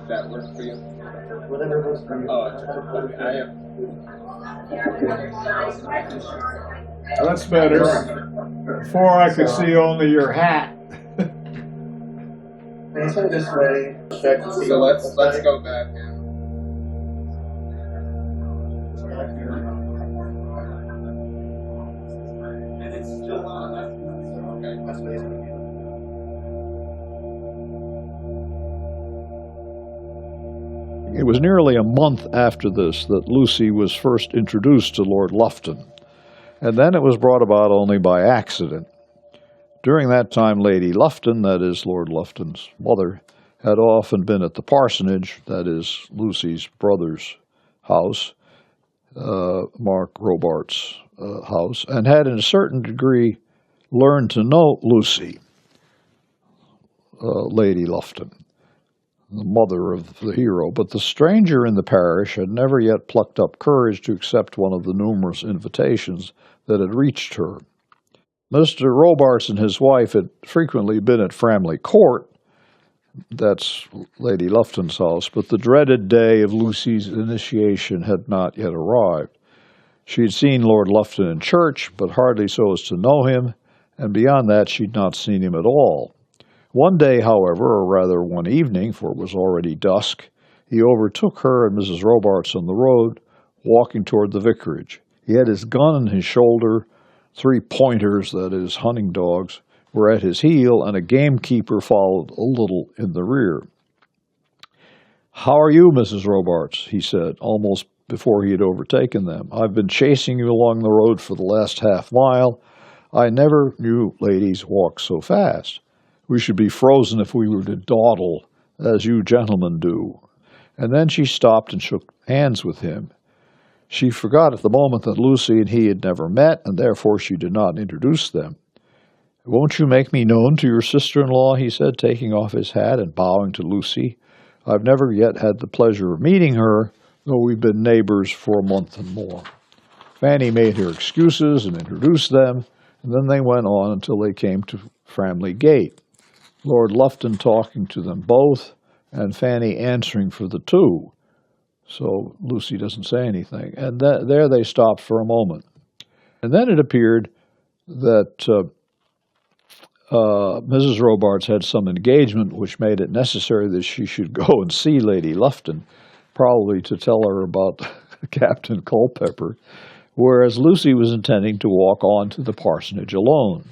That works for you? Whatever works for you. That's better. Before I could see only your hat. Face it this way. Check to see So what let's go back now. And it's still on. Okay. That's what it's going to be. It was nearly a month after this that Lucy was first introduced to Lord Lufton, and then it was brought about only by accident. During that time, Lady Lufton, that is Lord Lufton's mother, had often been at the parsonage, that is Lucy's brother's house, Mark Robarts' house, and had in a certain degree learned to know Lucy, Lady Lufton, the mother of the hero. But the stranger in the parish had never yet plucked up courage to accept one of the numerous invitations that had reached her. Mr. Robarts and his wife had frequently been at Framley Court, that's Lady Lufton's house, but the dreaded day of Lucy's initiation had not yet arrived. She had seen Lord Lufton in church, but hardly so as to know him, and beyond that she'd not seen him at all. One day, however, or rather one evening, for it was already dusk, he overtook her and Mrs. Robarts on the road, walking toward the vicarage. He had his gun on his shoulder, 3 pointers, that is, hunting dogs, were at his heel, and a gamekeeper followed a little in the rear. "How are you, Mrs. Robarts?" he said, almost before he had overtaken them. "I've been chasing you along the road for the last half-mile. I never knew ladies walk so fast. We should be frozen if we were to dawdle, as you gentlemen do." And then she stopped and shook hands with him. She forgot at the moment that Lucy and he had never met, and therefore she did not introduce them. "Won't you make me known to your sister-in-law?" he said, taking off his hat and bowing to Lucy. "I've never yet had the pleasure of meeting her, though we've been neighbors for a month and more." Fanny made her excuses and introduced them, and then they went on until they came to Framley Gate, Lord Lufton talking to them both, and Fanny answering for the two. So Lucy doesn't say anything. And there they stopped for a moment. And then it appeared that Mrs. Robarts had some engagement which made it necessary that she should go and see Lady Lufton, probably to tell her about Captain Culpepper, whereas Lucy was intending to walk on to the parsonage alone.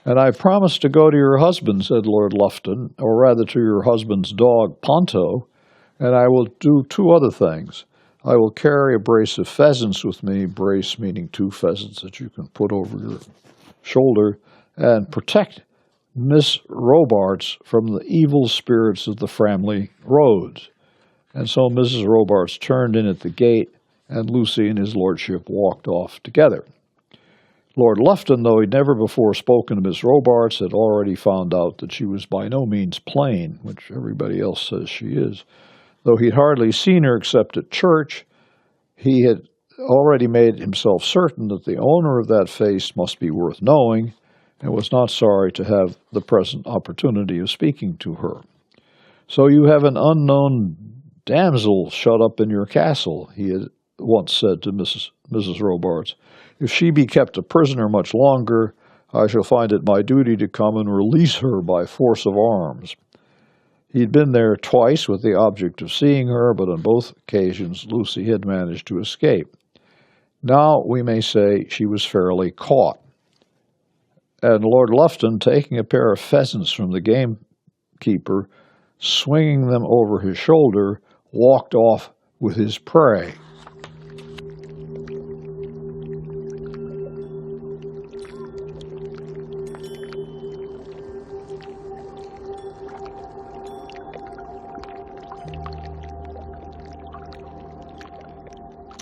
"And I promised to go to your husband," said Lord Lufton, "or rather to your husband's dog, Ponto, and I will do 2 other things. I will carry a brace of pheasants with me," brace meaning 2 pheasants that you can put over your shoulder, "and protect Miss Robarts from the evil spirits of the Framley roads." And so Mrs. Robarts turned in at the gate, and Lucy and his lordship walked off together. Lord Lufton, though he'd never before spoken to Miss Robarts, had already found out that she was by no means plain, which everybody else says she is. Though he'd hardly seen her except at church, he had already made himself certain that the owner of that face must be worth knowing, and was not sorry to have the present opportunity of speaking to her. "So you have an unknown damsel shut up in your castle," he had once said to Mrs. Robarts. "If she be kept a prisoner much longer, I shall find it my duty to come and release her by force of arms." He had been there twice with the object of seeing her, but on both occasions Lucy had managed to escape. Now, we may say, she was fairly caught. And Lord Lufton, taking a pair of pheasants from the gamekeeper, swinging them over his shoulder, walked off with his prey.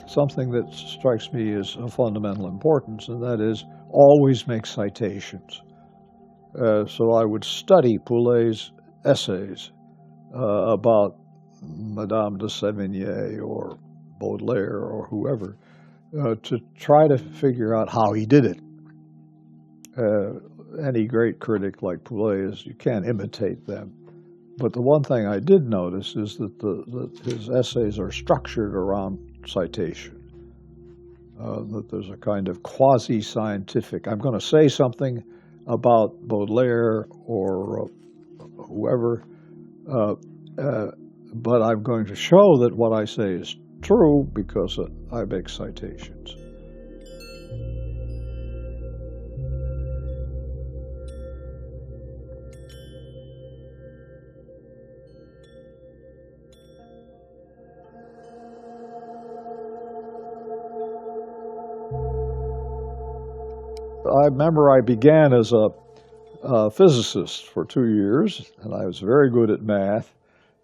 Something that strikes me as of fundamental importance, and that is always make citations. So I would study Poulet's essays about Madame de Sévigné or Baudelaire or whoever to try to figure out how he did it. Any great critic like Poulet is, you can't imitate them. But the one thing I did notice is that his essays are structured around citation. That there's a kind of quasi-scientific, I'm going to say something about Baudelaire or whoever, but I'm going to show that what I say is true because I make citations. I remember I began as a physicist for 2 years, and I was very good at math,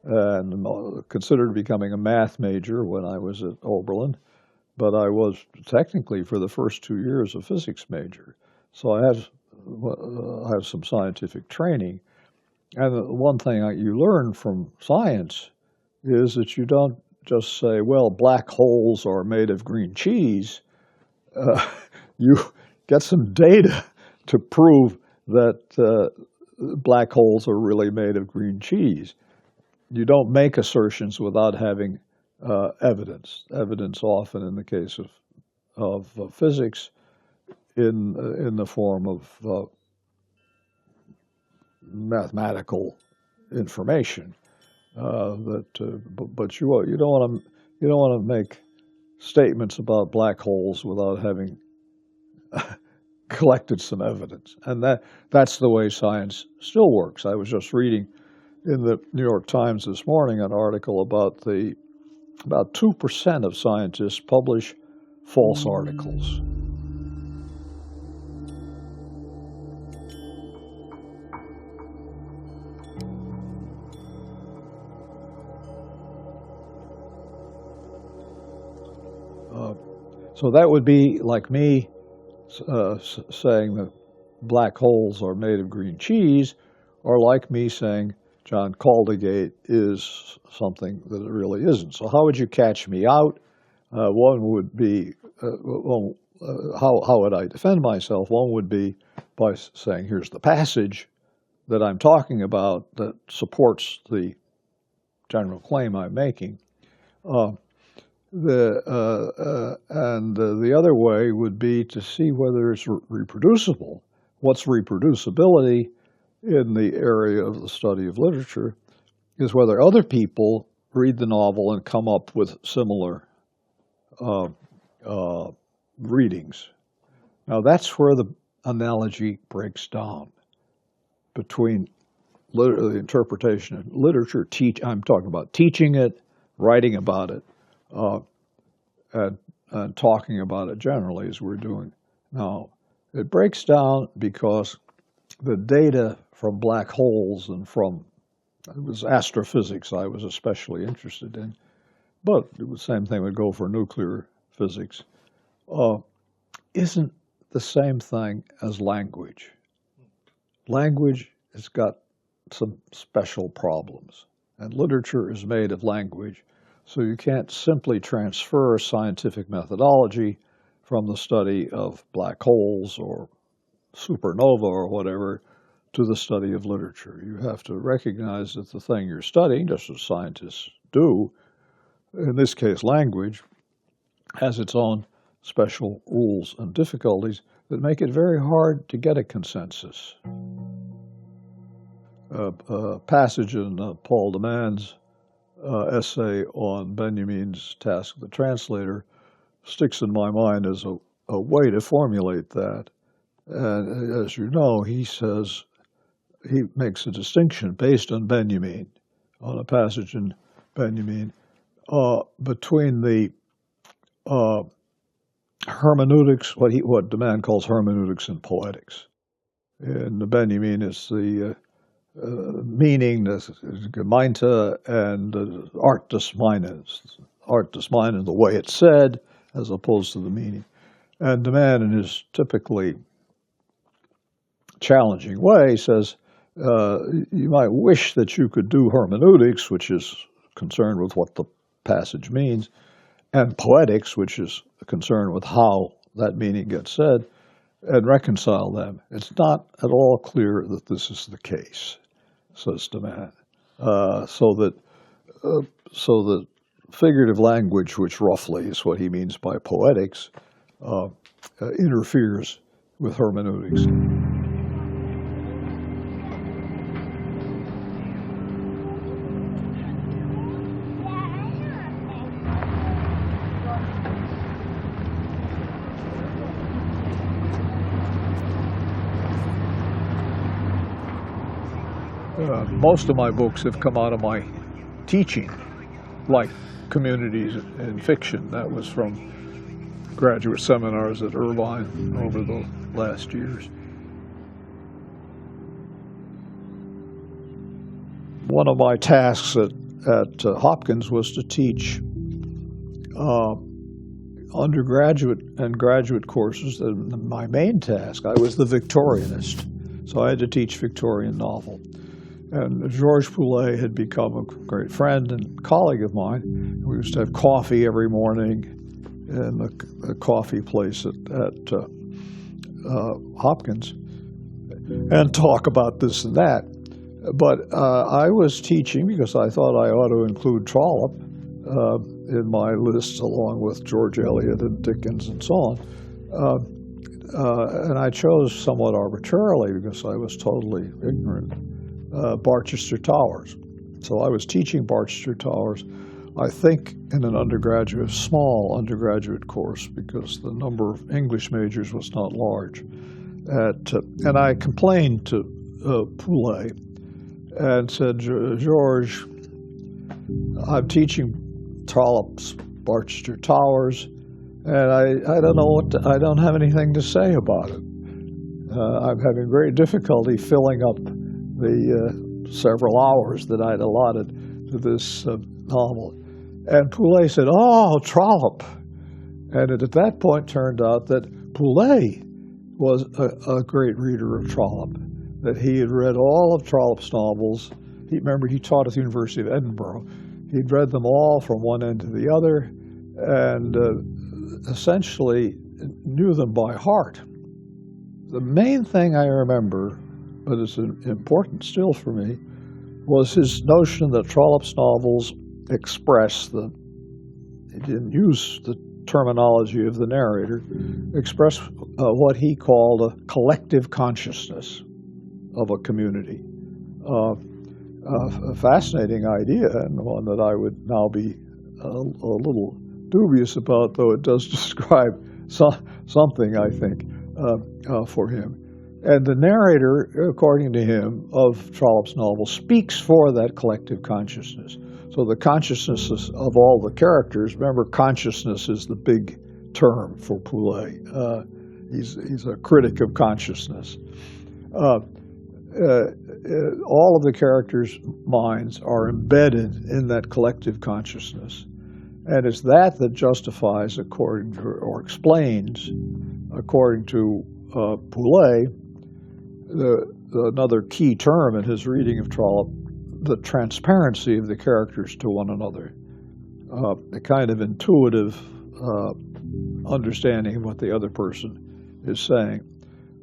and considered becoming a math major when I was at Oberlin, but I was technically for the first 2 years a physics major. So I have some scientific training. And the one thing you learn from science is that you don't just say, well, black holes are made of green cheese. You get some data to prove that black holes are really made of green cheese. You don't make assertions without having evidence. Evidence often, in the case of physics, in the form of mathematical information. But you don't want to make statements about black holes without having collected some evidence, and that's the way science still works. I was just reading in the New York Times this morning an article about 2% of scientists publish false articles. So that would be like me saying that black holes are made of green cheese, or like me saying John Caldigate is something that it really isn't. So how would you catch me out? One would be, how would I defend myself? One would be by saying, here's the passage that I'm talking about that supports the general claim I'm making. The other way would be to see whether it's reproducible. What's reproducibility in the area of the study of literature is whether other people read the novel and come up with similar readings. Now that's where the analogy breaks down between the interpretation of literature. I'm talking about teaching it, writing about it, and talking about it generally as we're doing now. It breaks down because the data from black holes and it was astrophysics I was especially interested in, but the same thing would go for nuclear physics, isn't the same thing as language. Language has got some special problems, and literature is made of language. So you can't simply transfer scientific methodology from the study of black holes or supernova or whatever to the study of literature. You have to recognize that the thing you're studying, just as scientists do, in this case language, has its own special rules and difficulties that make it very hard to get a consensus. A passage in Paul Demand's essay on Benjamin's task of the translator sticks in my mind as a way to formulate that. And as you know, he makes a distinction based on Benjamin, on a passage in Benjamin, between the hermeneutics, what Demand calls hermeneutics and poetics. In Benjamin, it's the meaning, the Gemeinte, and Art des Meinens. Art des Meinens, the way it's said, as opposed to the meaning. And Demand, in his typically challenging way, says, you might wish that you could do hermeneutics, which is concerned with what the passage means, and poetics, which is concerned with how that meaning gets said, and reconcile them. It's not at all clear that this is the case, says Demand. so that figurative language, which roughly is what he means by poetics, interferes with hermeneutics. Most of my books have come out of my teaching, like Communities in Fiction. That was from graduate seminars at Irvine over the last years. One of my tasks at Hopkins was to teach undergraduate and graduate courses. And my main task, I was the Victorianist, so I had to teach Victorian novel. And Georges Poulet had become a great friend and colleague of mine. We used to have coffee every morning in a coffee place at Hopkins and talk about this and that. But I was teaching because I thought I ought to include Trollope in my list along with George Eliot and Dickens and so on. And I chose somewhat arbitrarily because I was totally ignorant. Barchester Towers. So I was teaching Barchester Towers, I think in an small undergraduate course, because the number of English majors was not large. And I complained to Poulet and said, George, I'm teaching Trollope's Barchester Towers, and I don't know I don't have anything to say about it. I'm having great difficulty filling up the several hours that I'd allotted to this novel. And Poulet said, oh, Trollope. And it at that point turned out that Poulet was a great reader of Trollope, that he had read all of Trollope's novels. Remember, he taught at the University of Edinburgh. He'd read them all from one end to the other and essentially knew them by heart. The main thing I remember, but it's important still for me, was his notion that Trollope's novels express he didn't use the terminology of the narrator, express what he called a collective consciousness of a community. A fascinating idea, and one that I would now be a little dubious about, though it does describe something, I think, for him. And the narrator, according to him, of Trollope's novel speaks for that collective consciousness. So the consciousnesses of all the characters, remember, consciousness is the big term for Poulet. He's a critic of consciousness. All of the characters' minds are embedded in that collective consciousness. And it's that justifies, according to, or explains, according to Poulet, another key term in his reading of Trollope, the transparency of the characters to one another, a kind of intuitive understanding of what the other person is saying.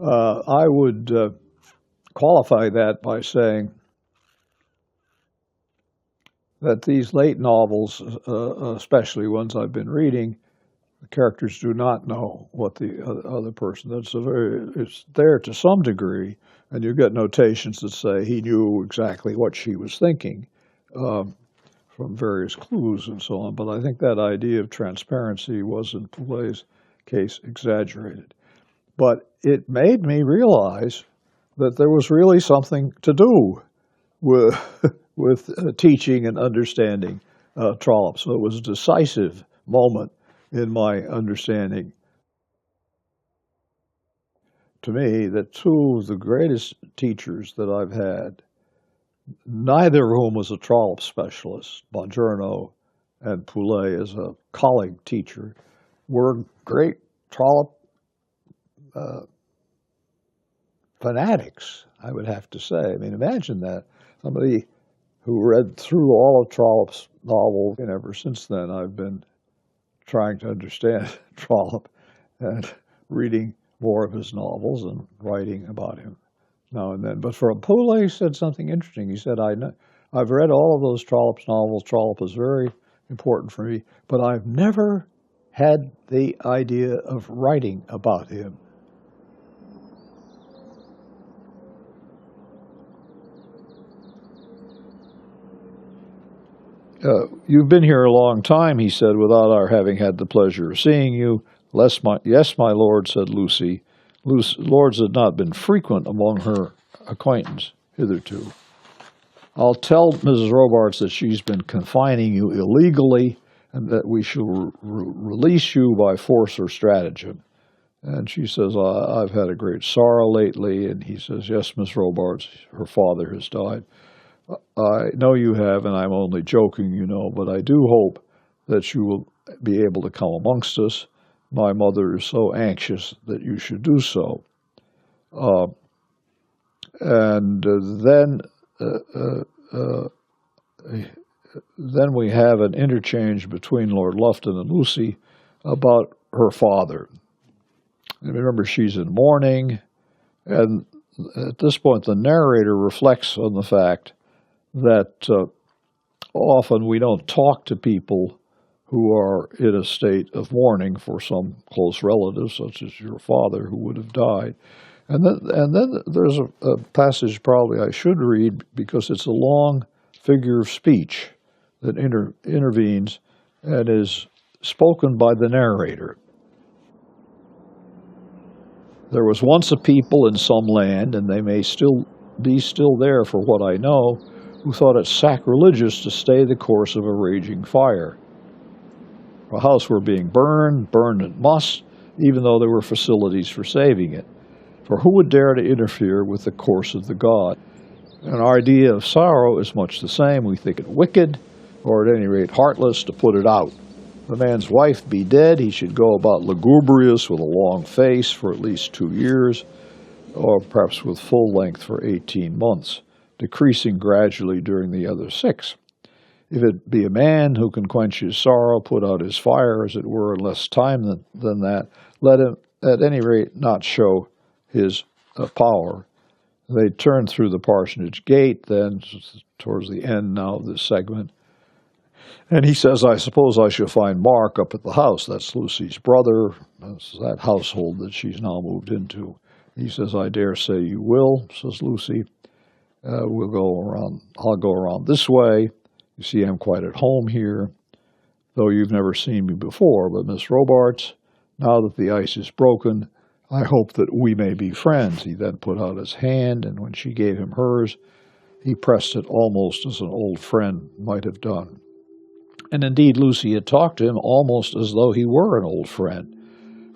I would qualify that by saying that these late novels, especially ones I've been reading, the characters do not know what the other person. It's there to some degree, and you get notations that say he knew exactly what she was thinking from various clues and so on. But I think that idea of transparency was, in Poulet's case, exaggerated. But it made me realize that there was really something to do with teaching and understanding Trollope. So it was a decisive moment in my understanding, to me, that two of the greatest teachers that I've had, neither of whom was a Trollope specialist, Bongiorno and Poulet as a colleague teacher, were great Trollope fanatics, I would have to say. I mean, imagine that. Somebody who read through all of Trollope's novels, and ever since then I've been trying to understand Trollope and reading more of his novels and writing about him now and then. But for Poulet, he said something interesting. He said, I've read all of those Trollope's novels. Trollope is very important for me, but I've never had the idea of writing about him. You've been here a long time, he said, without our having had the pleasure of seeing you. Yes, my lord, said Lucy. Lords had not been frequent among her acquaintance hitherto. I'll tell Mrs. Robarts that she's been confining you illegally and that we shall release you by force or stratagem. And she says, I've had a great sorrow lately. And he says, yes, Miss Robarts, her father has died. I know you have, and I'm only joking, you know, but I do hope that you will be able to come amongst us. My mother is so anxious that you should do so. Then we have an interchange between Lord Lufton and Lucy about her father. And remember, she's in mourning, and at this point the narrator reflects on the fact that often we don't talk to people who are in a state of mourning for some close relative, such as your father, who would have died. And then there's a passage probably I should read because it's a long figure of speech that intervenes and is spoken by the narrator. There was once a people in some land, and they may still be there for what I know, who thought it sacrilegious to stay the course of a raging fire. If a house were being burned it must, even though there were facilities for saving it. For who would dare to interfere with the course of the god? An idea of sorrow is much the same. We think it wicked, or at any rate heartless, to put it out. If a man's wife be dead, he should go about lugubrious with a long face for at least 2 years, or perhaps with full length for 18 months. Decreasing gradually during the other 6. If it be a man who can quench his sorrow, put out his fire, as it were, in less time than that, let him at any rate not show his power. They turn through the parsonage gate, then, towards the end now of this segment. And he says, I suppose I shall find Mark up at the house. That's Lucy's brother. That's that household that she's now moved into. He says, I dare say you will, says Lucy. I'll go around this way. You see, I'm quite at home here, though you've never seen me before. But Miss Robarts, now that the ice is broken, I hope that we may be friends. He then put out his hand, and when she gave him hers, he pressed it almost as an old friend might have done. And indeed, Lucy had talked to him almost as though he were an old friend.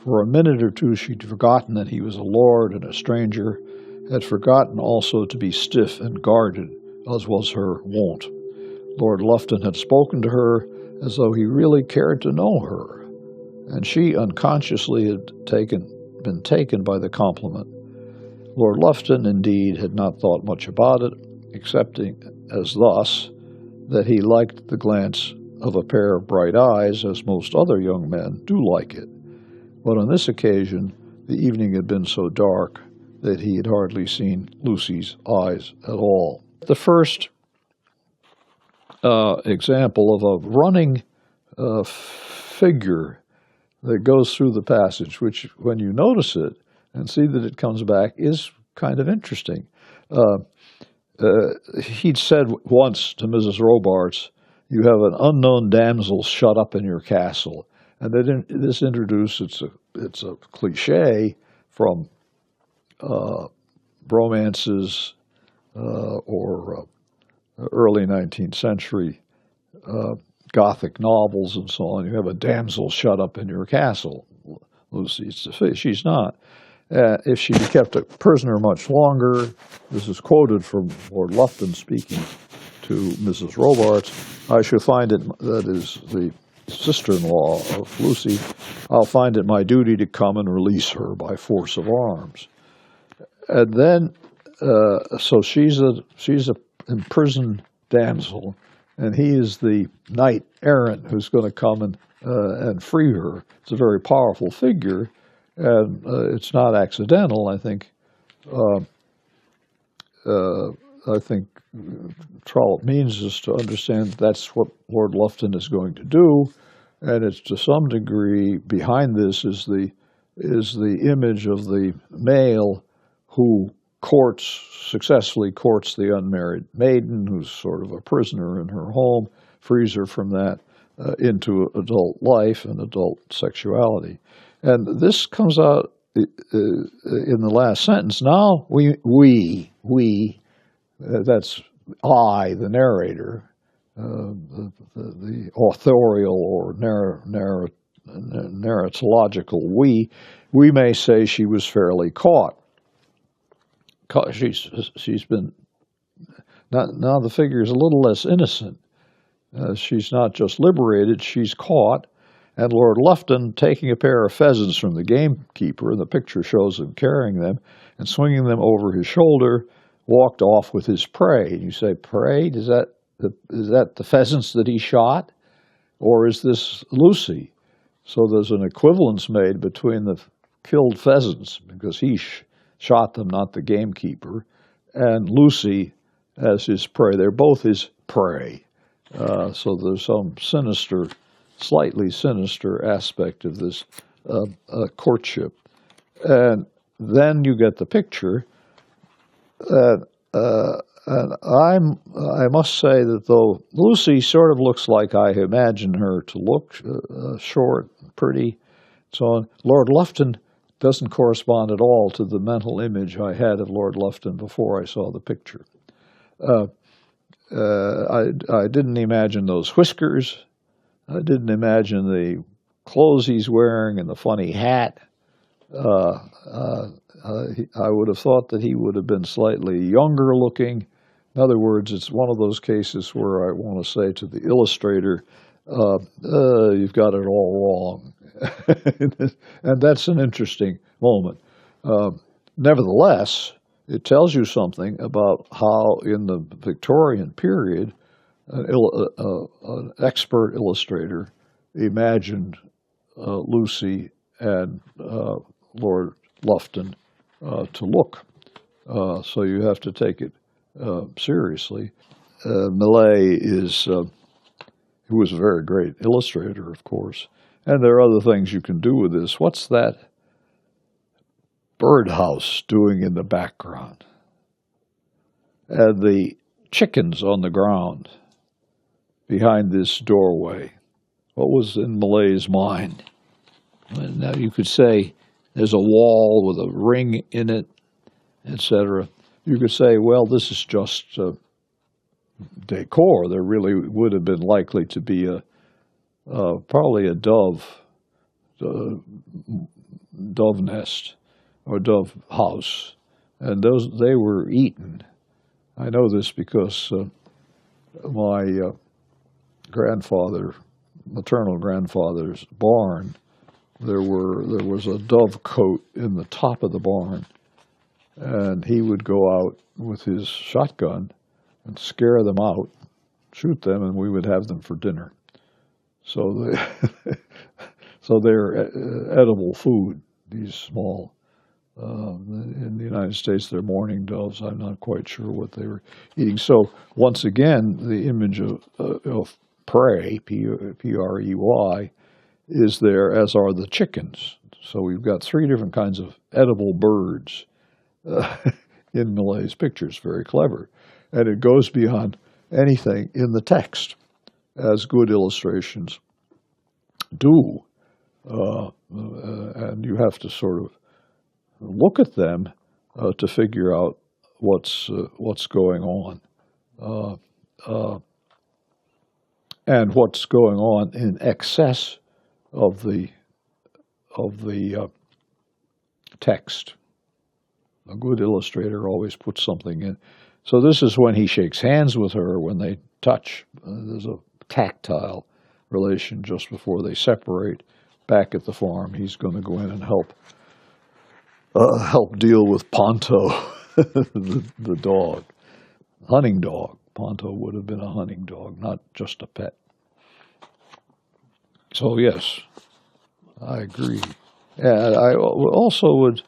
For a minute or two, she'd forgotten that he was a lord and a stranger, had forgotten also to be stiff and guarded, as was her wont. Lord Lufton had spoken to her as though he really cared to know her, and she unconsciously had been taken by the compliment. Lord Lufton, indeed, had not thought much about it, excepting as thus, that he liked the glance of a pair of bright eyes, as most other young men do like it. But on this occasion, the evening had been so dark that he had hardly seen Lucy's eyes at all. The first example of a running figure that goes through the passage, which, when you notice it and see that it comes back, is kind of interesting. He'd said once to Mrs. Robarts, you have an unknown damsel shut up in your castle. And this introduces, it's a cliche from romances or early 19th century Gothic novels and so on. You have a damsel shut up in your castle. Lucy, she's not. If she be kept a prisoner much longer, this is quoted from Lord Lufton speaking to Mrs. Robarts, I shall find it, that is the sister-in-law of Lucy, I'll find it my duty to come and release her by force of arms. And then, so she's a imprisoned damsel, and he is the knight errant who's going to come and free her. It's a very powerful figure, and it's not accidental. I think I think Trollope means is to understand that's what Lord Lufton is going to do, and it's to some degree behind this is the image of the male who successfully courts the unmarried maiden, who's sort of a prisoner in her home, frees her from that into adult life and adult sexuality. And this comes out in the last sentence. Now we that's I, the narrator, the authorial or narratological we may say she was fairly caught. She's been, now the figure is a little less innocent. She's not just liberated, she's caught. And Lord Lufton, taking a pair of pheasants from the gamekeeper, and the picture shows him carrying them, and swinging them over his shoulder, walked off with his prey. And you say, prey? Is that the pheasants that he shot? Or is this Lucy? So there's an equivalence made between the killed pheasants, because he shot them, not the gamekeeper, and Lucy as his prey. They're both his prey. So there's some slightly sinister aspect of this courtship. And then you get the picture. And I must say that though Lucy sort of looks like I imagine her to look, short, pretty, so on, Lord Lufton doesn't correspond at all to the mental image I had of Lord Lufton before I saw the picture. I didn't imagine those whiskers. I didn't imagine the clothes he's wearing and the funny hat. I would have thought that he would have been slightly younger looking. In other words, it's one of those cases where I want to say to the illustrator, you've got it all wrong. And that's an interesting moment. Nevertheless, it tells you something about how in the Victorian period, an expert illustrator imagined Lucy and Lord Lufton to look. So you have to take it seriously. Millais who was a very great illustrator, of course, and there are other things you can do with this. What's that birdhouse doing in the background? And the chickens on the ground behind this doorway. What was in Millais' mind? Now you could say there's a wall with a ring in it, etc. You could say, well, this is just decor. There really would have been likely to be probably a dove nest or dove house, and they were eaten. I know this because my maternal grandfather's barn, there was a dove cote in the top of the barn, and he would go out with his shotgun and scare them out, shoot them, and we would have them for dinner. So they're edible food, these small. In the United States, they're mourning doves. I'm not quite sure what they were eating. So once again, the image of prey, P-R-E-Y, is there, as are the chickens. So we've got three different kinds of edible birds in Millais' pictures. Very clever. And it goes beyond anything in the text, as good illustrations do. And you have to sort of look at them to figure out what's going on, and what's going on in excess of the text. A good illustrator always puts something in. So this is when he shakes hands with her, when they touch. There's a tactile relation just before they separate. Back at the farm, he's going to go in and help deal with Ponto, the dog, hunting dog. Ponto would have been a hunting dog, not just a pet. So yes, I agree. And I also would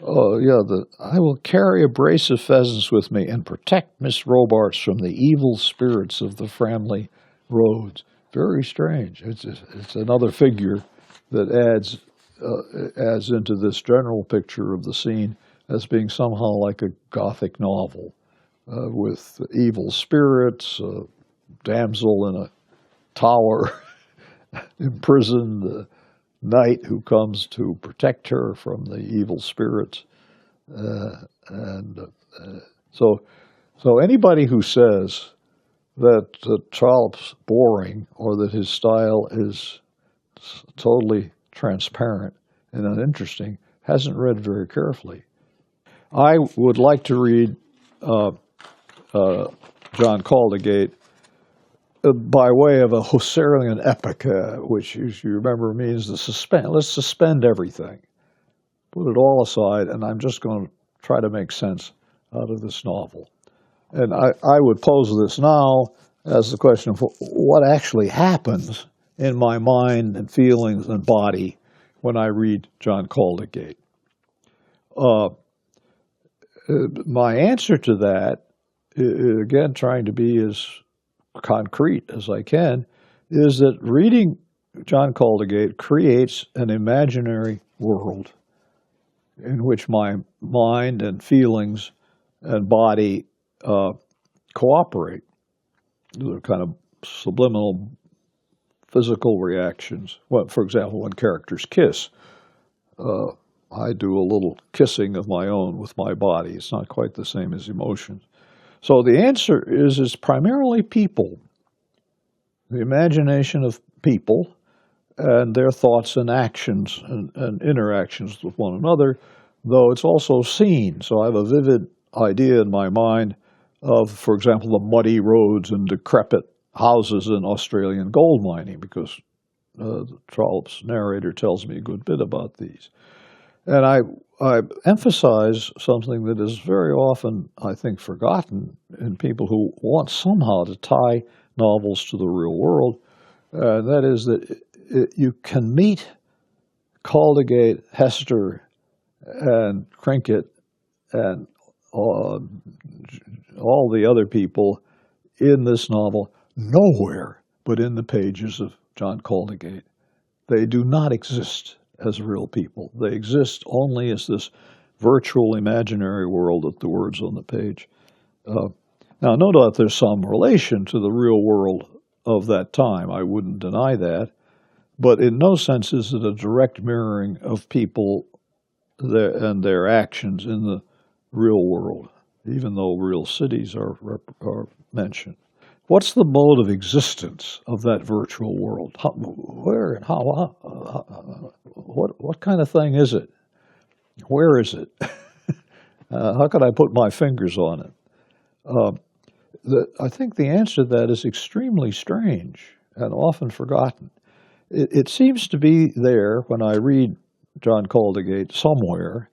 I will carry a brace of pheasants with me and protect Miss Robarts from the evil spirits of the Framley roads. Very strange. It's another figure that adds into this general picture of the scene as being somehow like a Gothic novel with evil spirits, a damsel in a tower, imprisoned, the knight who comes to protect her from the evil spirits. So anybody who says that Trollope's boring or that his style is totally transparent and uninteresting hasn't read very carefully. I would like to read John Caldergate by way of a Husserlian epic, which, as you remember, means the suspend. Let's suspend everything, put it all aside, and I'm just going to try to make sense out of this novel. And I would pose this now as the question of what actually happens in my mind and feelings and body when I read John Caldergate. My answer to that, again, trying to be as concrete as I can, is that reading John Caldergate creates an imaginary world in which my mind and feelings and body cooperate. They're kind of subliminal physical reactions. Well, for example, when characters kiss, I do a little kissing of my own with my body. It's not quite the same as emotions. So the answer is it's primarily people, the imagination of people and their thoughts and actions and interactions with one another, though it's also seen. So I have a vivid idea in my mind of, for example, the muddy roads and decrepit houses in Australian gold mining, because Trollope's narrator tells me a good bit about these. And I emphasize something that is very often, I think, forgotten in people who want somehow to tie novels to the real world. That is that you can meet Caldergate, Hester, and Crinkett, and all the other people in this novel nowhere but in the pages of John Caldergate. They do not exist as real people. They exist only as this virtual imaginary world of the words on the page. Now, no doubt there's some relation to the real world of that time. I wouldn't deny that. But in no sense is it a direct mirroring of people and their actions in the real world, even though real cities are mentioned. What's the mode of existence of that virtual world? Where and how? What kind of thing is it? Where is it? How can I put my fingers on it? I think the answer to that is extremely strange and often forgotten. It seems to be there when I read John Caldergate somewhere,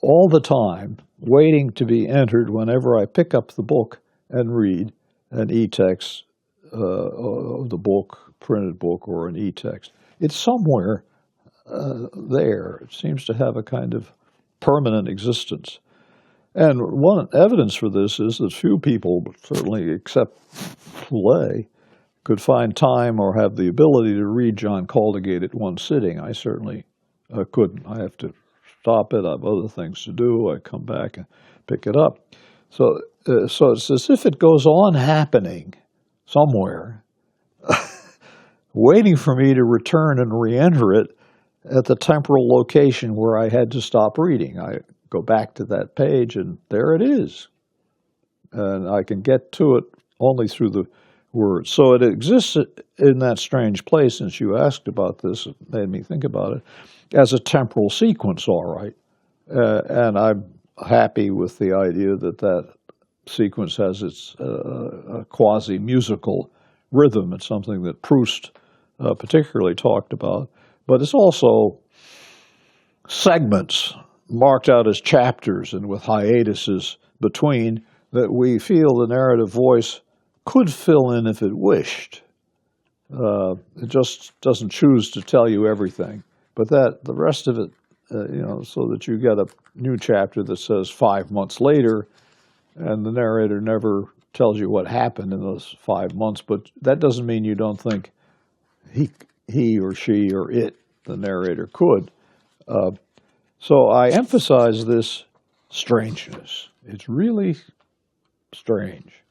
all the time, waiting to be entered whenever I pick up the book and read an e-text of the book, printed book, or an e-text. It's somewhere there. It seems to have a kind of permanent existence. And one evidence for this is that few people, certainly except Poulet, could find time or have the ability to read John Caldergate at one sitting. I certainly couldn't. I have to stop it. I have other things to do. I come back and pick it up. So it's as if it goes on happening somewhere, waiting for me to return and re-enter it at the temporal location where I had to stop reading. I go back to that page, and there it is. And I can get to it only through the words. So it exists in that strange place. Since you asked about this, it made me think about it, as a temporal sequence, all right. And I'm happy with the idea that that sequence has its quasi-musical rhythm. It's something that Proust particularly talked about. But it's also segments marked out as chapters and with hiatuses between that we feel the narrative voice could fill in if it wished. It just doesn't choose to tell you everything. But that the rest of it so that you get a new chapter that says 5 months later, and the narrator never tells you what happened in those 5 months. But that doesn't mean you don't think he or she or it, the narrator, could. So I emphasize this strangeness. It's really strange.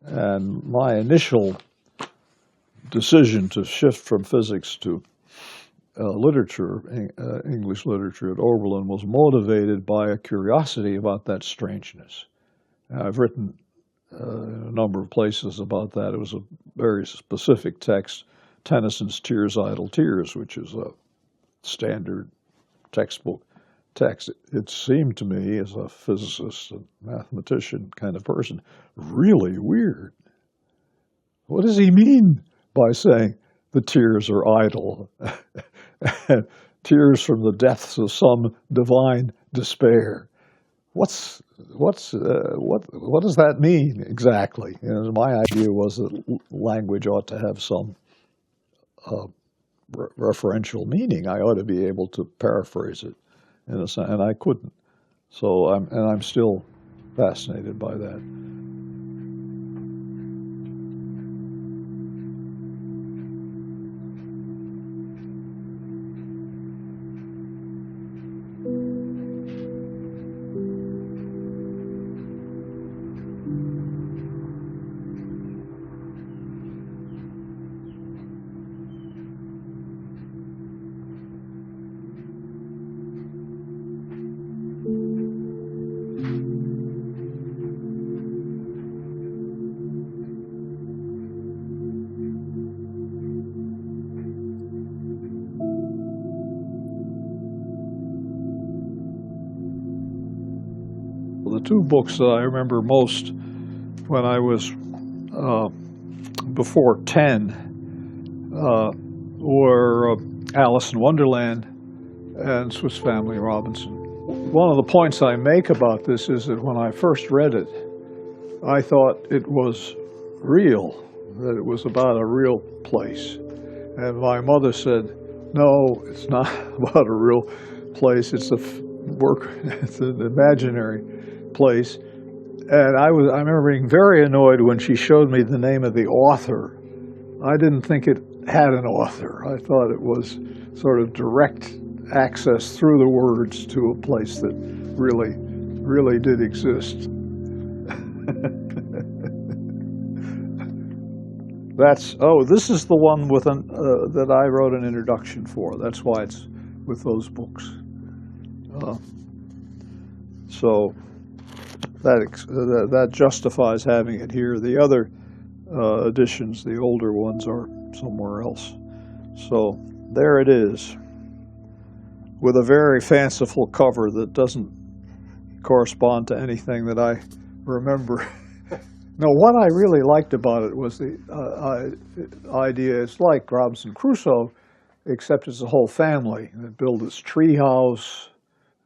And my initial decision to shift from physics to literature, English literature at Oberlin, was motivated by a curiosity about that strangeness. And I've written a number of places about that. It was a very specific text, Tennyson's Tears, Idle Tears, which is a standard textbook text. It seemed to me, as a physicist and mathematician kind of person, really weird. What does he mean by saying the tears are idle? Tears from the depths of some divine despair. What does that mean exactly? My idea was that language ought to have some referential meaning. I ought to be able to paraphrase it, in a sense, and I couldn't. So I'm still fascinated by that. The two books that I remember most when I was before 10 were Alice in Wonderland and Swiss Family Robinson. One of the points I make about this is that when I first read it, I thought it was real, that it was about a real place. And my mother said, no, it's not about a real place, it's it's an imaginary place. And I remember being very annoyed when she showed me the name of the author. I didn't think it had an author. I thought it was sort of direct access through the words to a place that really did exist. This is the one with that I wrote an introduction for. That's why it's with those books. So that justifies having it here. The other editions, the older ones, are somewhere else. So there it is, with a very fanciful cover that doesn't correspond to anything that I remember. No, what I really liked about it was the idea. It's like Robinson Crusoe, except it's a whole family that build this tree house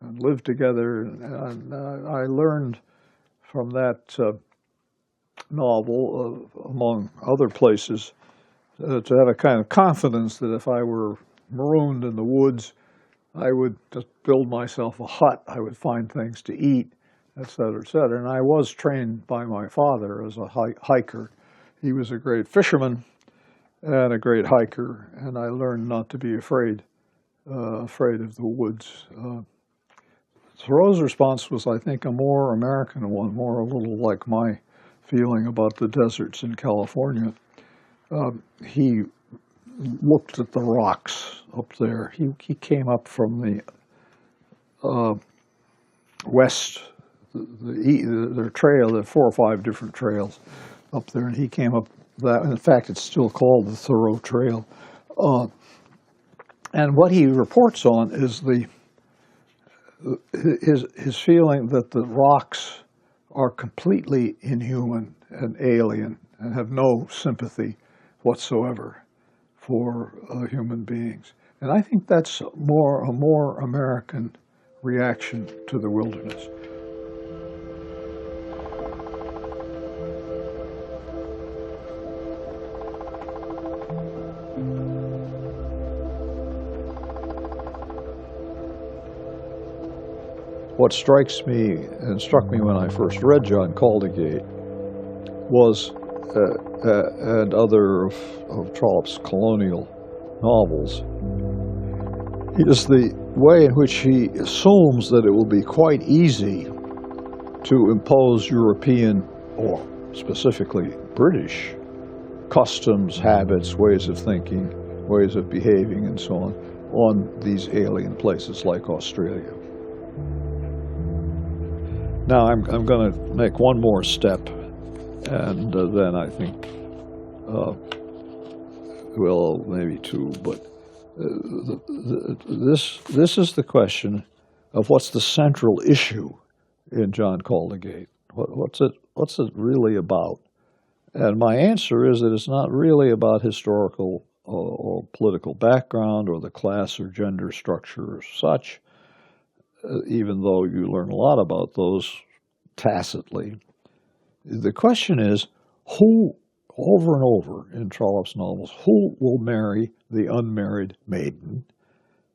and live together. And I learned from that novel, among other places, to have a kind of confidence that if I were marooned in the woods, I would just build myself a hut. I would find things to eat, et cetera, et cetera. And I was trained by my father as a hiker. He was a great fisherman and a great hiker, and I learned not to be afraid of the woods. Thoreau's response was, I think, a more American one, more a little like my feeling about the deserts in California. He looked at the rocks up there. He came up from the west, their trail. There are 4 or 5 different trails up there, and he came up that. In fact, it's still called the Thoreau Trail. And what he reports on is his feeling that the rocks are completely inhuman and alien and have no sympathy whatsoever for human beings. And I think that's a more American reaction to the wilderness. what strikes me and struck me when I first read John Caldegate was, and other of Trollope's colonial novels, is the way in which he assumes that it will be quite easy to impose European, or specifically British, customs, habits, ways of thinking, ways of behaving, and so on these alien places like Australia. Now I'm going to make one more step, and then I think, well, maybe two, but this is the question of what's the central issue in John Caldegate. What's it really about? And my answer is that it's not really about historical or political background or the class or gender structure or such, even though you learn a lot about those tacitly. The question is, who, over and over in Trollope's novels, who will marry the unmarried maiden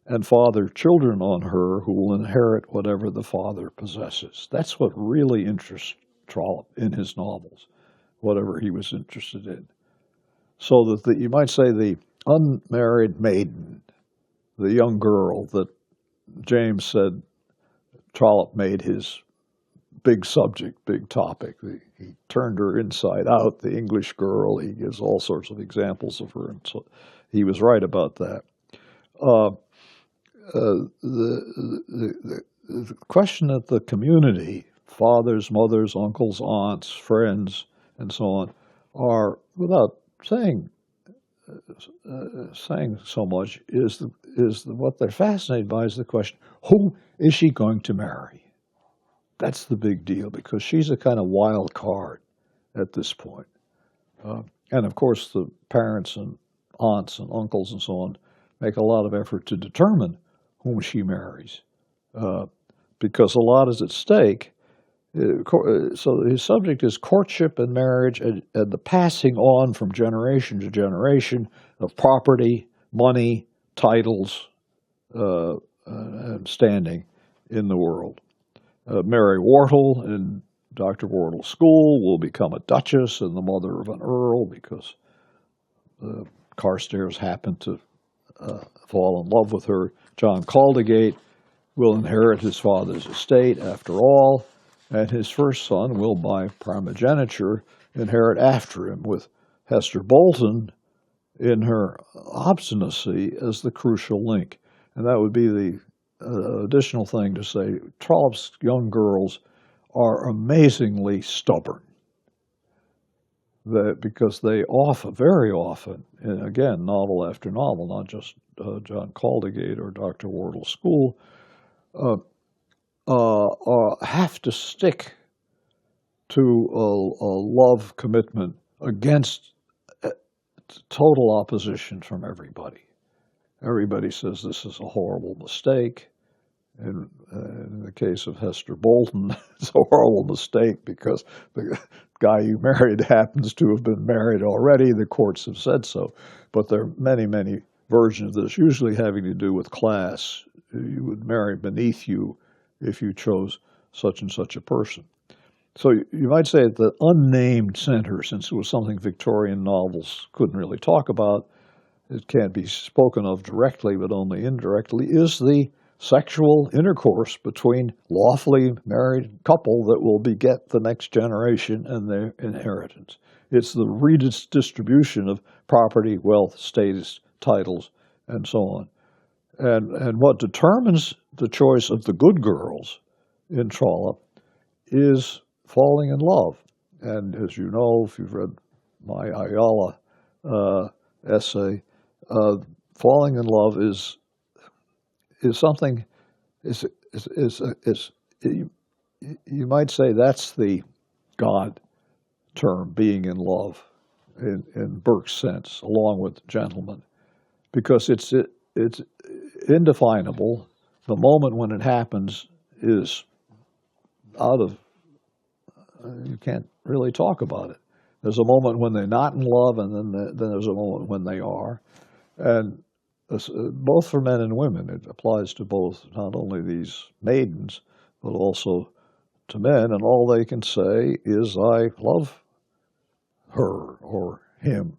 and father children on her who will inherit whatever the father possesses? That's what really interests Trollope in his novels, whatever he was interested in. So that you might say the unmarried maiden, the young girl that James said Trollope made his big subject, big topic. He turned her inside out, the English girl. He gives all sorts of examples of her, and so he was right about that. The question of the community, fathers, mothers, uncles, aunts, friends, and so on, are, without saying so much, what they're fascinated by is the question: who is she going to marry? That's the big deal, because she's a kind of wild card at this point. And of course, the parents and aunts and uncles and so on make a lot of effort to determine whom she marries, because a lot is at stake. So his subject is courtship and marriage, and the passing on from generation to generation of property, money, titles, and standing in the world. Mary Wortle in Dr. Wortle's school will become a duchess and the mother of an earl because Carstairs happened to fall in love with her. John Caldegate will inherit his father's estate after all, and his first son will, by primogeniture, inherit after him, with Hester Bolton in her obstinacy as the crucial link. And that would be the additional thing to say. Trollope's young girls are amazingly stubborn, because they very often, and again, novel after novel, not just John Caldegate or Dr. Wortle's school, have to stick to a love commitment against total opposition from everybody. Everybody says this is a horrible mistake. And in the case of Hester Bolton, it's a horrible mistake because the guy you married happens to have been married already. The courts have said so. But there are many, many versions of this, usually having to do with class. You would marry beneath you if you chose such and such a person. So you might say at the unnamed center, since it was something Victorian novels couldn't really talk about, it can't be spoken of directly but only indirectly, is the sexual intercourse between lawfully married couple that will beget the next generation and their inheritance. It's the redistribution of property, wealth, status, titles, and so on. And what determines the choice of the good girls in Trollope is falling in love. And as you know, if you've read my Ayala essay, falling in love is something, you might say that's the God term, being in love, in Burke's sense, along with gentleman, because it's indefinable. The moment when it happens is out of, you can't really talk about it. There's a moment when they're not in love, and then there's a moment when they are. And both for men and women, it applies to both, not only these maidens, but also to men, and all they can say is, I love her or him.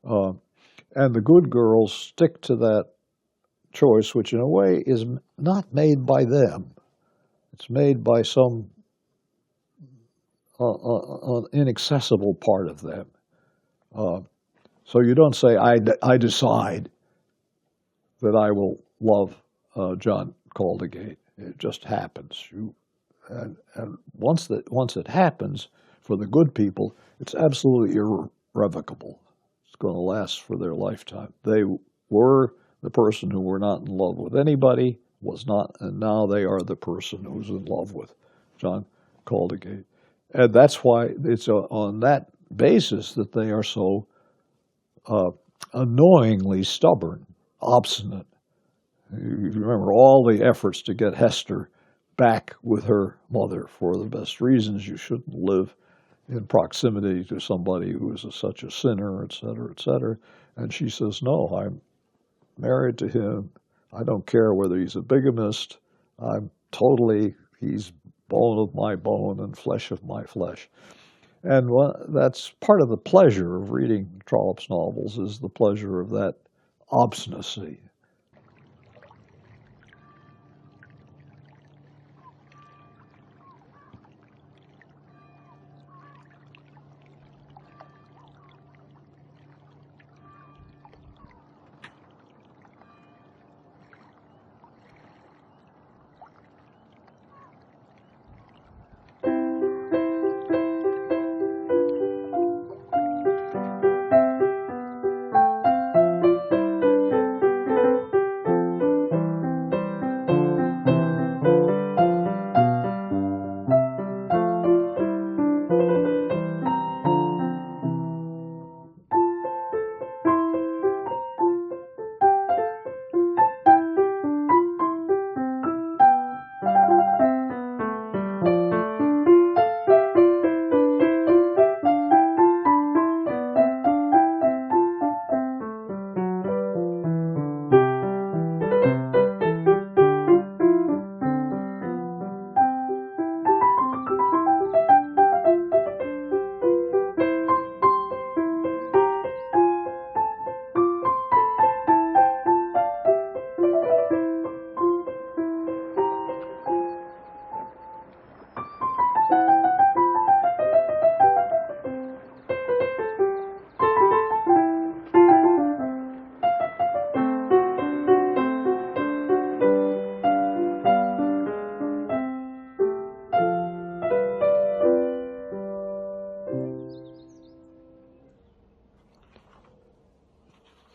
And the good girls stick to that choice, which in a way is not made by them. It's made by some inaccessible part of them. So you don't say, I decide that I will love John Caldigate. It just happens. And once it happens, for the good people, it's absolutely irrevocable. It's going to last for their lifetime. They were the person who were not in love with anybody, was not, and now they are the person who's in love with John Caldigate. And that's why it's on that basis that they are so annoyingly stubborn, obstinate. You remember all the efforts to get Hester back with her mother for the best reasons. You shouldn't live in proximity to somebody who is such a sinner, et cetera, et cetera. And she says, no, I'm married to him. I don't care whether he's a bigamist. He's bone of my bone and flesh of my flesh. And that's part of the pleasure of reading Trollope's novels, is the pleasure of that obstinacy.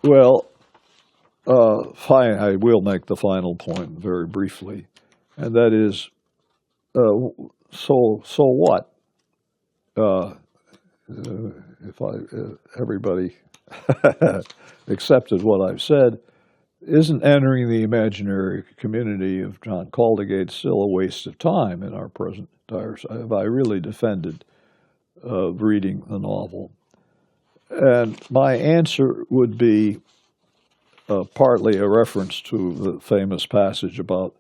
Well, fine. I will make the final point very briefly, and that is, so what? If everybody accepted what I've said, isn't entering the imaginary community of John Caldigate still a waste of time in our present times? Have I really defended reading the novel? And my answer would be partly a reference to the famous passage about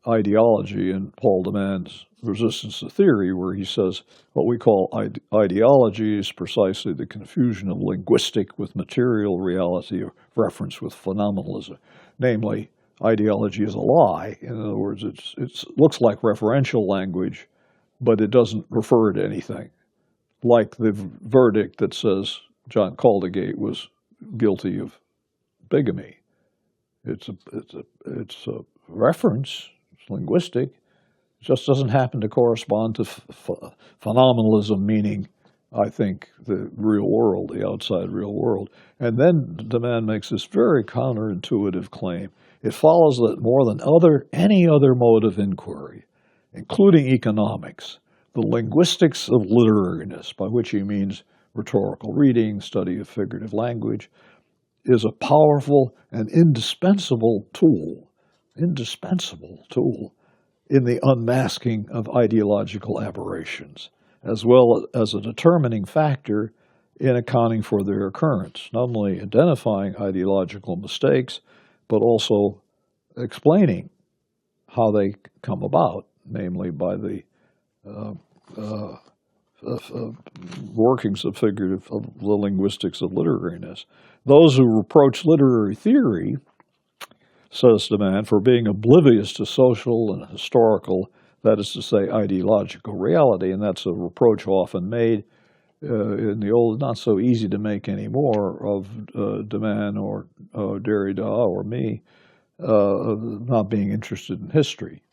ideology in Paul de Man's Resistance to Theory, where he says what we call ideology is precisely the confusion of linguistic with material reality, or reference with phenomenalism. Namely, ideology is a lie. In other words, it looks like referential language, but it doesn't refer to anything. Like the verdict that says John Caldigate was guilty of bigamy. It's a reference. It's linguistic. It just doesn't happen to correspond to phenomenalism, meaning, I think, the real world, the outside real world. And then de Man makes this very counterintuitive claim. It follows that more than any other mode of inquiry, including economics, the linguistics of literariness, by which he means rhetorical reading, study of figurative language, is a powerful and indispensable tool in the unmasking of ideological aberrations, as well as a determining factor in accounting for their occurrence, not only identifying ideological mistakes, but also explaining how they come about, namely by the workings of figurative of the linguistics of literariness. Those who reproach literary theory, says de Man, for being oblivious to social and historical, that is to say, ideological reality, and that's a reproach often made in the old, not so easy to make anymore, of de Man or Derrida or me, of not being interested in history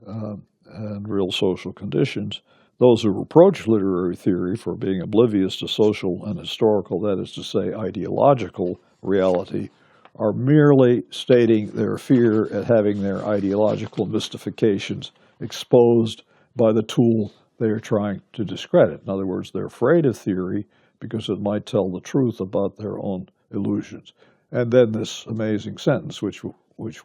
and real social conditions. Those who reproach literary theory for being oblivious to social and historical, that is to say, ideological reality, are merely stating their fear at having their ideological mystifications exposed by the tool they are trying to discredit. In other words, they're afraid of theory because it might tell the truth about their own illusions. And then this amazing sentence, which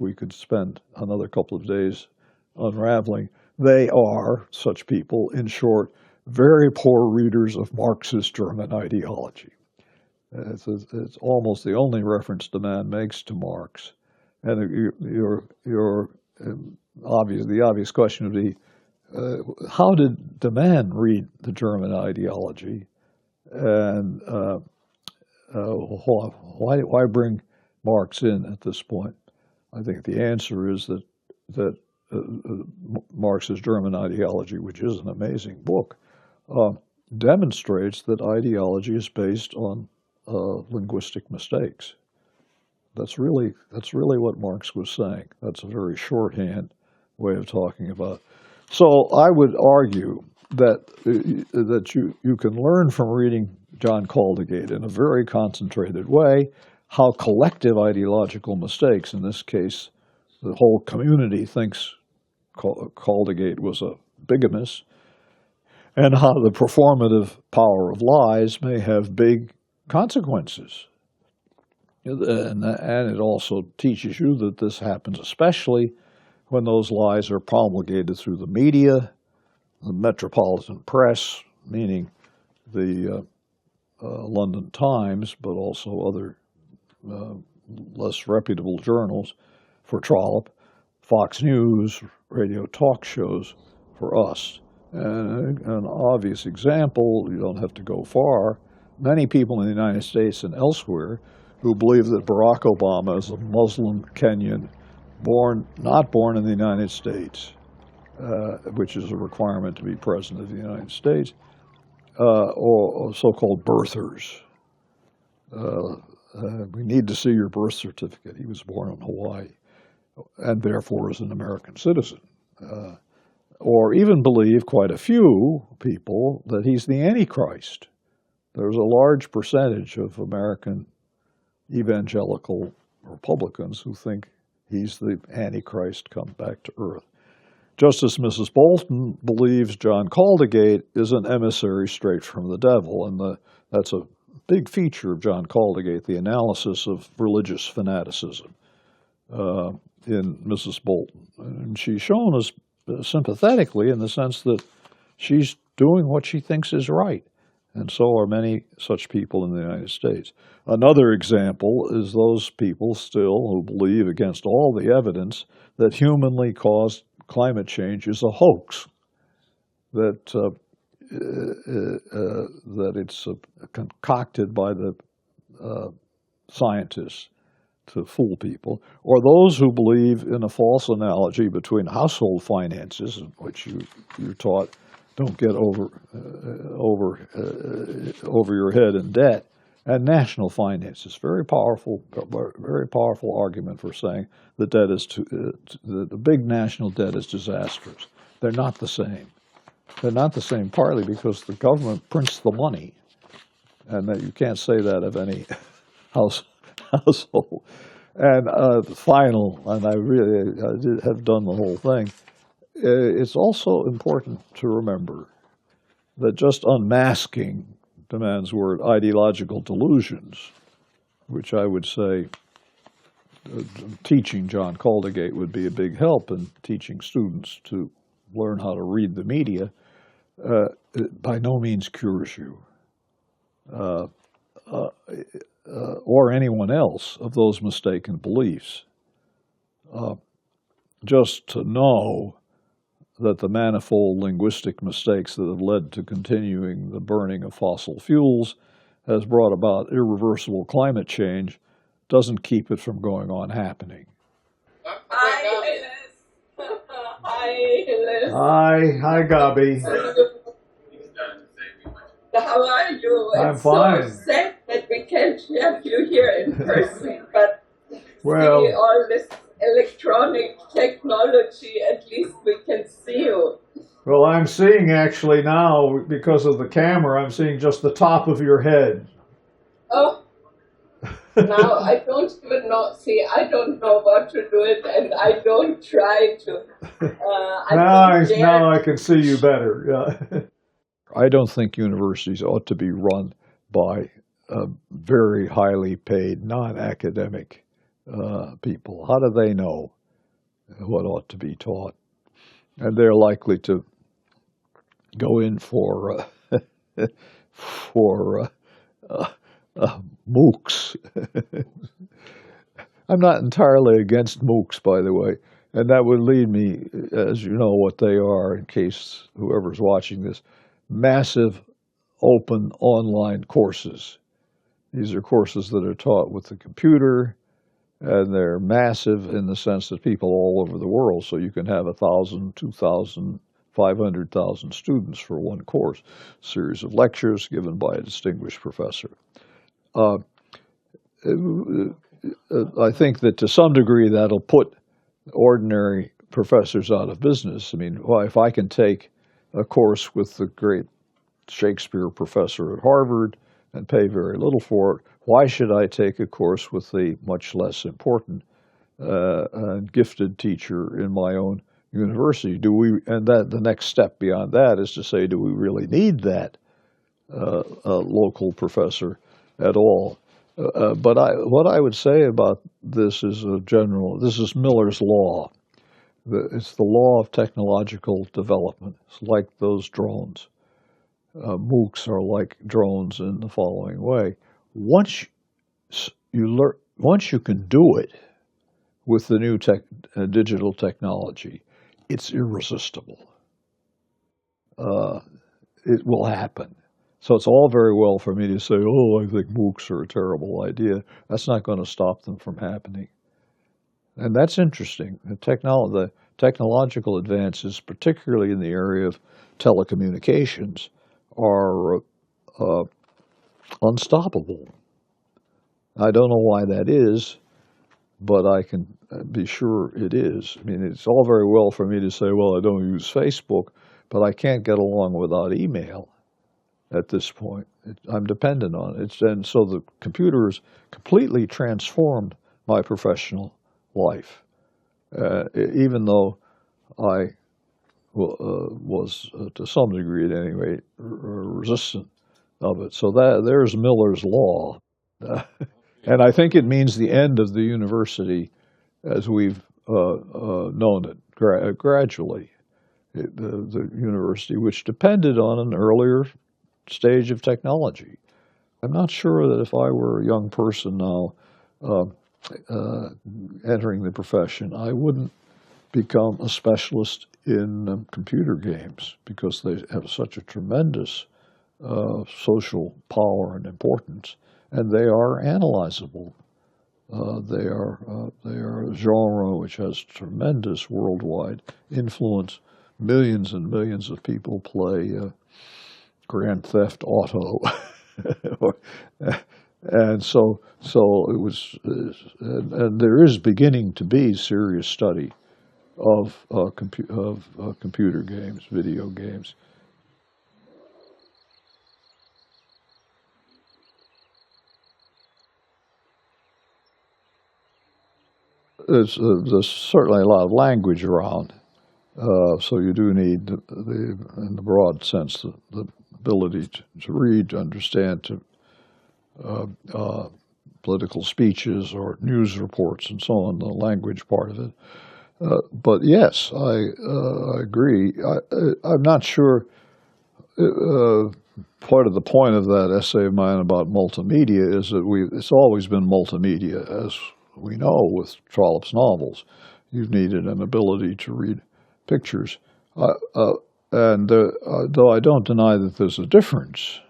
we could spend another couple of days unraveling. They are, such people, in short, very poor readers of Marxist German ideology. It's almost the only reference de Man makes to Marx. And the obvious question would be, how did de Man read the German ideology? And why bring Marx in at this point? I think the answer is that Marx's German ideology, which is an amazing book, demonstrates that ideology is based on linguistic mistakes. That's really what Marx was saying. That's a very shorthand way of talking about it. So I would argue that you can learn from reading John Caldegate in a very concentrated way how collective ideological mistakes, in this case, the whole community thinks Caldegate was a bigamist, and how the performative power of lies may have big consequences. And it also teaches you that this happens especially when those lies are promulgated through the media, the metropolitan press, meaning the London Times, but also other less reputable journals for Trollope, Fox News, radio talk shows for us. And an obvious example, you don't have to go far, many people in the United States and elsewhere who believe that Barack Obama is a Muslim Kenyan, not born in the United States, which is a requirement to be president of the United States, or so-called birthers. We need to see your birth certificate. He was born in Hawaii and therefore is an American citizen. Or even believe, quite a few people, that he's the Antichrist. There's a large percentage of American evangelical Republicans who think he's the Antichrist come back to earth. Just as Mrs. Bolton believes John Caldegate is an emissary straight from the devil, and that's a big feature of John Caldegate, the analysis of religious fanaticism in Mrs. Bolton. And she's shown us sympathetically in the sense that she's doing what she thinks is right. And so are many such people in the United States. Another example is those people still who believe against all the evidence that humanly caused climate change is a hoax, that it's concocted by the scientists to fool people, or those who believe in a false analogy between household finances, which you're taught don't get over your head in debt, and national finances. Very powerful argument for saying the debt is the big national debt is disastrous. They're not the same. They're not the same partly because the government prints the money, and that you can't say that of any household. And the final, and I have done the whole thing. It's also important to remember that just unmasking, de Man's word, ideological delusions, which I would say teaching John Caldegate would be a big help in teaching students to learn how to read the media, by no means cures you or anyone else of those mistaken beliefs. Just to know that the manifold linguistic mistakes that have led to continuing the burning of fossil fuels has brought about irreversible climate change doesn't keep it from going on happening. Hi, Hillis. Hi, Hillis. Hi, Gabi. How are you? I'm it's fine. so sad that we can't have you here in person, but Well, see all this electronic technology, at least we can see you. well, I'm seeing actually now, because of the camera, I'm seeing just the top of your head. Oh, now I don't even know. See, I don't know what to do it, and I don't try to. Now I can see you better. Yeah. I don't think universities ought to be run by very highly paid, non-academic people. How do they know what ought to be taught? And they're likely to go in for MOOCs. I'm not entirely against MOOCs, by the way, and that would lead me, as you know what they are, in case whoever's watching this, massive open online courses. These are courses that are taught with the computer, and they're massive in the sense that people all over the world, so you can have 1,000, 2,000, 500,000 students for one course, series of lectures given by a distinguished professor. I think that to some degree that'll put ordinary professors out of business. I mean, if I can take a course with the great Shakespeare professor at Harvard and pay very little for it, why should I take a course with the much less important and gifted teacher in my own university? And that the next step beyond that is to say, do we really need that local professor at all? But what I would say about this is this is Miller's law. It's the law of technological development. It's like those drones. MOOCs are like drones in the following way. Once you can do it with the new digital technology, it's irresistible. It will happen. So it's all very well for me to say, oh, I think MOOCs are a terrible idea. That's not going to stop them from happening. And that's interesting. The technological advances, particularly in the area of telecommunications, are unstoppable. I don't know why that is, but I can be sure it is. I mean, it's all very well for me to say, well, I don't use Facebook, but I can't get along without email at this point. I'm dependent on it. And so the computers completely transformed my professional life, even though I was, to some degree at any rate, resistant of it. So there's Miller's law. And I think it means the end of the university as we've known it gradually. The university, which depended on an earlier stage of technology. I'm not sure that if I were a young person now entering the profession, I wouldn't become a specialist in computer games because they have such a tremendous social power and importance, and they are analyzable. They are a genre which has tremendous worldwide influence. Millions and millions of people play Grand Theft Auto, and so it was, and there is beginning to be serious study of computer games, video games. There's certainly a lot of language around, so you do need in the broad sense, the ability to read, to understand, political speeches or news reports and so on, the language part of it. But yes, I agree. I'm not sure. Part of the point of that essay of mine about multimedia is that it's always been multimedia, as we know with Trollope's novels. You've needed an ability to read pictures. Though I don't deny that there's a difference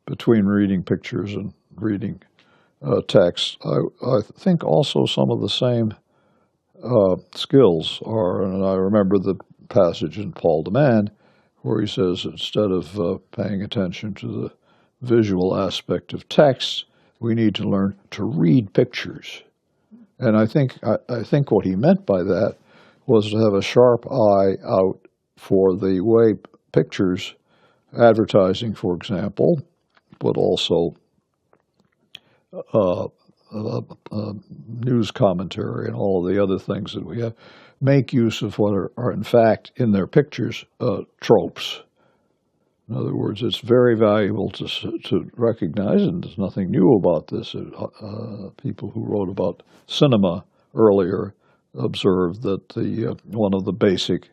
between reading pictures and reading text, I think also some of the same skills are, and I remember the passage in Paul de Man where he says instead of paying attention to the visual aspect of text, we need to learn to read pictures. And I think what he meant by that was to have a sharp eye out for the way pictures, advertising, for example, but also news commentary and all of the other things that we have, make use of what are in fact in their pictures tropes. In other words, it's very valuable to recognize, and there's nothing new about this. People who wrote about cinema earlier observed that one of the basic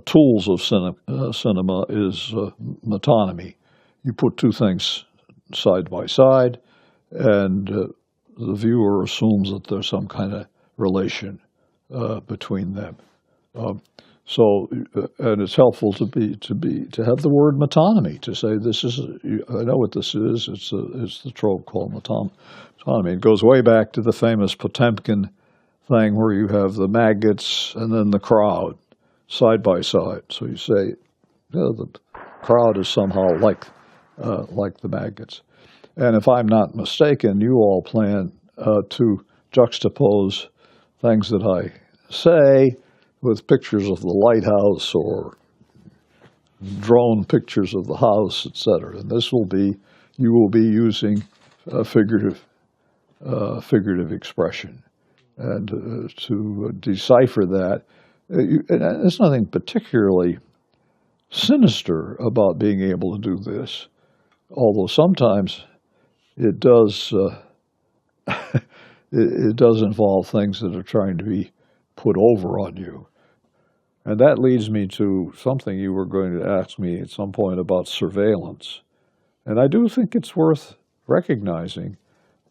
tools of cinema is metonymy. You put two things side by side, and the viewer assumes that there's some kind of relation between them. And it's helpful to have the word metonymy, to say this is. I know what this is. It's the trope called metonymy. It goes way back to the famous Potemkin thing where you have the maggots and then the crowd side by side. So you say, the crowd is somehow like the maggots. And if I'm not mistaken, you all plan to juxtapose things that I say with pictures of the lighthouse or drone pictures of the house, etc. And you will be using figurative expression. And to decipher that, and there's nothing particularly sinister about being able to do this, although sometimes it does it does involve things that are trying to be put over on you. And that leads me to something you were going to ask me at some point about surveillance. And I do think it's worth recognizing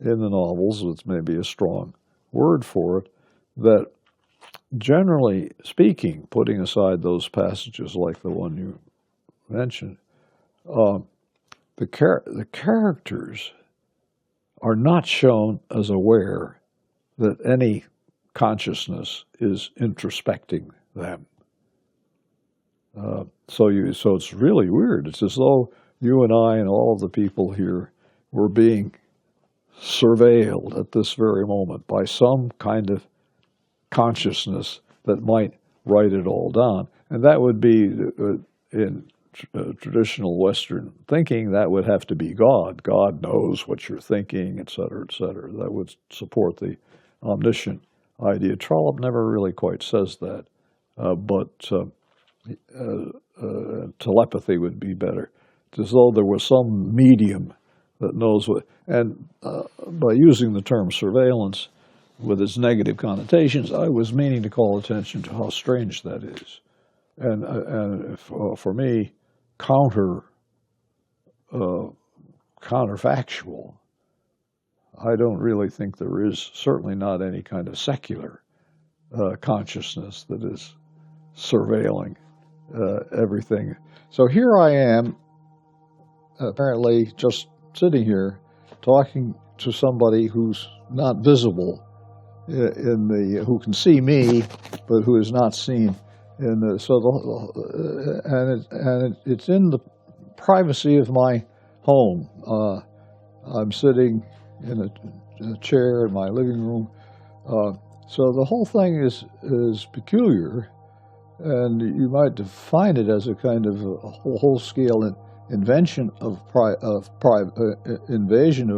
in the novels, it's maybe a strong word for it, that generally speaking, putting aside those passages like the one you mentioned, the characters are not shown as aware that any consciousness is introspecting them. So it's really weird. It's as though you and I and all of the people here were being surveilled at this very moment by some kind of consciousness that might write it all down. And that would be, in traditional Western thinking, that would have to be God. God knows what you're thinking, et cetera, et cetera. That would support the omniscient idea. Trollope never really quite says that, but telepathy would be better. It's as though there was some medium that knows what, and by using the term surveillance with its negative connotations, I was meaning to call attention to how strange that is. And for me, counterfactual. I don't really think there is, certainly not any kind of secular consciousness that is surveilling everything. So here I am, apparently just sitting here talking to somebody who's not visible who can see me, but who is not seen in the, it's in the privacy of my home. I'm sitting in a chair in my living room. So the whole thing is peculiar, and you might define it as a kind of a whole-scale invasion of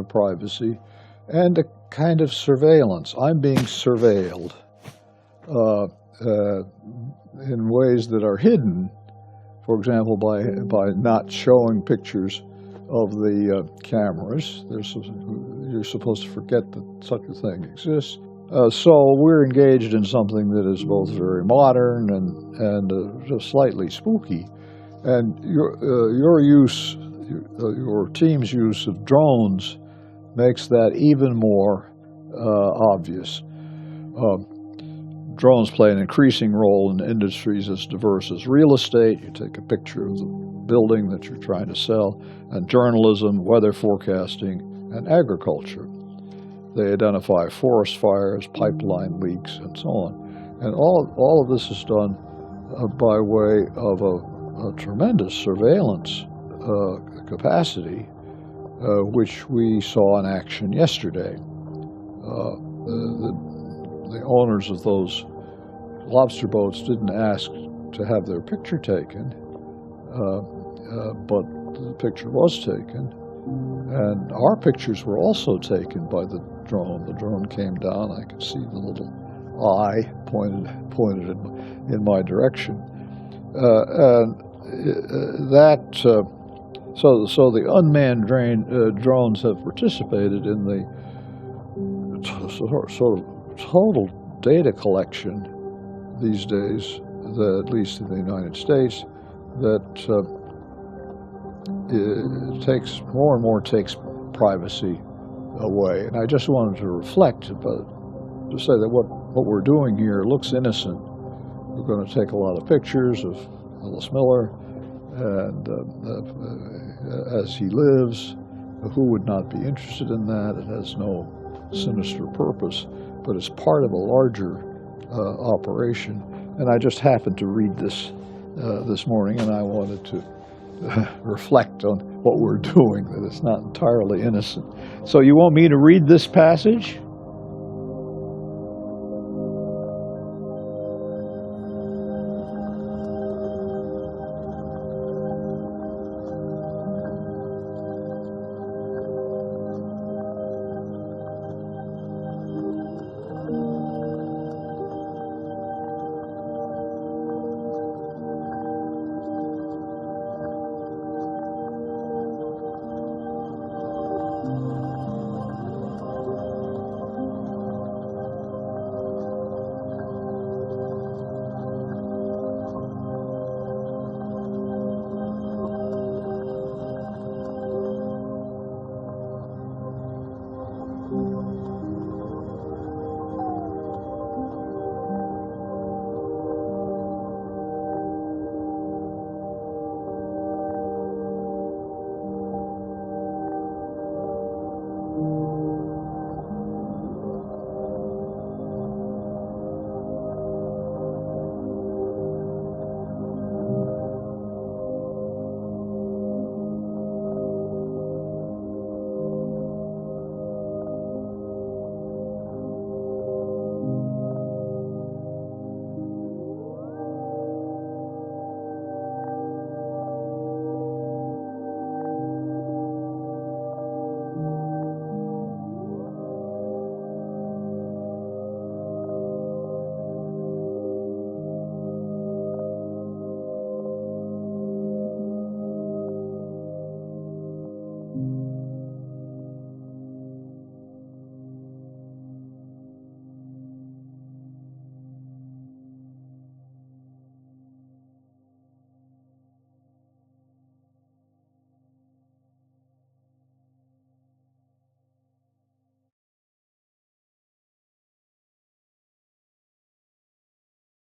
privacy, and a kind of surveillance. I'm being surveilled in ways that are hidden, for example, by not showing pictures of the cameras. You're supposed to forget that such a thing exists. So we're engaged in something that is both very modern and just slightly spooky. And your team's use of drones makes that even more obvious. Drones play an increasing role in industries as diverse as real estate. You take a picture of the building that you're trying to sell, and journalism, weather forecasting, and agriculture. They identify forest fires, pipeline leaks, and so on. And all of this is done by way of a tremendous surveillance capacity, which we saw in action yesterday. The owners of those lobster boats didn't ask to have their picture taken, but the picture was taken. And our pictures were also taken by the drone. The drone came down. I could see the little eye pointed in my direction. And so the unmanned drones have participated in the sort of total data collection these days, at least in the United States, that it takes more and more takes privacy away. And I just wanted to reflect, to say that what we're doing here looks innocent. We're going to take a lot of pictures of Hillis Miller, and as he lives, who would not be interested in that? It has no sinister purpose, but it's part of a larger operation. And I just happened to read this this morning, and I wanted to reflect on what we're doing, that it's not entirely innocent. So you want me to read this passage?